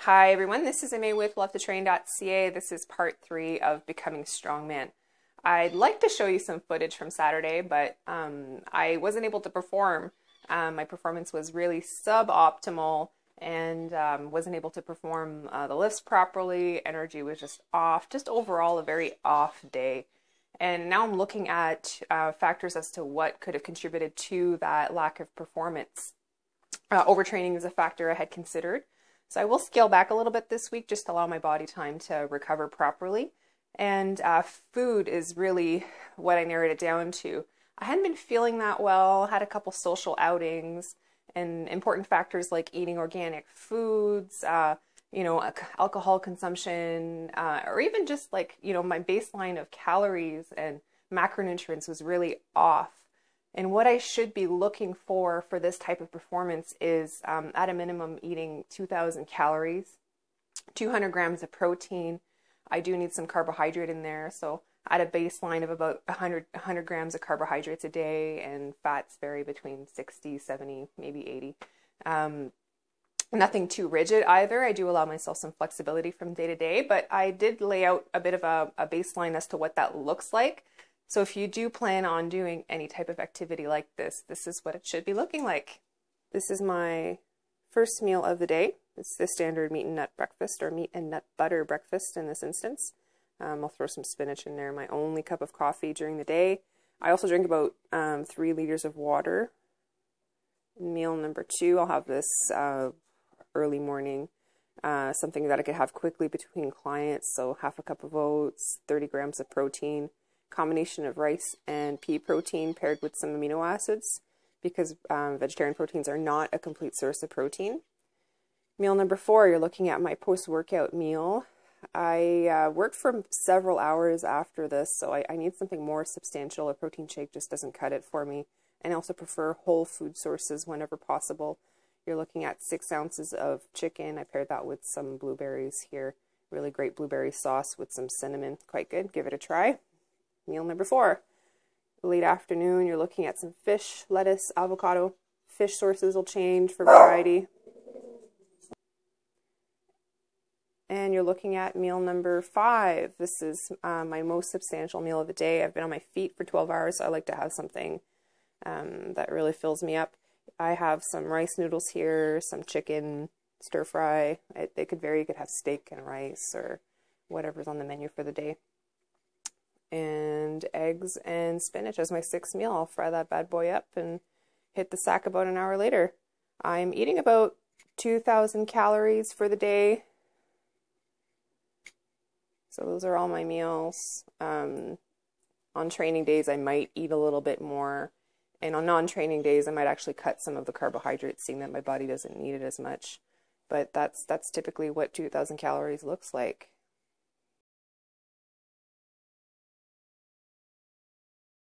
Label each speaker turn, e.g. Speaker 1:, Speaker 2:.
Speaker 1: Hi everyone, this is Aimée with lovetotrain.ca. This is part 3 of Becoming Strongman. I'd like to show you some footage from Saturday, but I wasn't able to perform. My performance was really suboptimal and wasn't able to perform the lifts properly. Energy was just off, just overall a very off day. And now I'm looking at factors as to what could have contributed to that lack of performance. Overtraining is a factor I had considered. So I will scale back a little bit this week just to allow my body time to recover properly. And food is really what I narrowed it down to. I hadn't been feeling that well, had a couple social outings, and important factors like eating organic foods, alcohol consumption, or even just like, my baseline of calories and macronutrients was really off. And what I should be looking for this type of performance is, at a minimum, eating 2,000 calories, 200 grams of protein. I do need some carbohydrate in there, so at a baseline of about 100 grams of carbohydrates a day, and fats vary between 60, 70, maybe 80. Nothing too rigid either. I do allow myself some flexibility from day to day, but I did lay out a bit of a baseline as to what that looks like. So if you do plan on doing any type of activity like this, this is what it should be looking like. This is my first meal of the day. It's the standard meat and nut breakfast, or meat and nut butter breakfast in this instance. I'll throw some spinach in there. My only cup of coffee during the day. I also drink about 3 liters of water. Meal number 2, I'll have this early morning, something that I could have quickly between clients. So half a cup of oats, 30 grams of protein, combination of rice and pea protein paired with some amino acids, because vegetarian proteins are not a complete source of protein. Meal number 4, you're looking at my post-workout meal. I worked for several hours after this, so I need something more substantial. A protein shake just doesn't cut it for me. And I also prefer whole food sources whenever possible. You're looking at 6 ounces of chicken. I paired that with some blueberries here. Really great blueberry sauce with some cinnamon. Quite good. Give it a try. Meal number 4, late afternoon, you're looking at some fish, lettuce, avocado. Fish sources will change for variety. And you're looking at meal number 5. This is my most substantial meal of the day. I've been on my feet for 12 hours, so I like to have something that really fills me up. I have some rice noodles here, some chicken, stir fry. They could vary. You could have steak and rice or whatever's on the menu for the day. And eggs and spinach as my 6th meal. I'll fry that bad boy up and hit the sack about an hour later. I'm eating about 2,000 calories for the day. So those are all my meals. On training days, I might eat a little bit more. And on non-training days, I might actually cut some of the carbohydrates, seeing that my body doesn't need it as much. But that's typically what 2,000 calories looks like.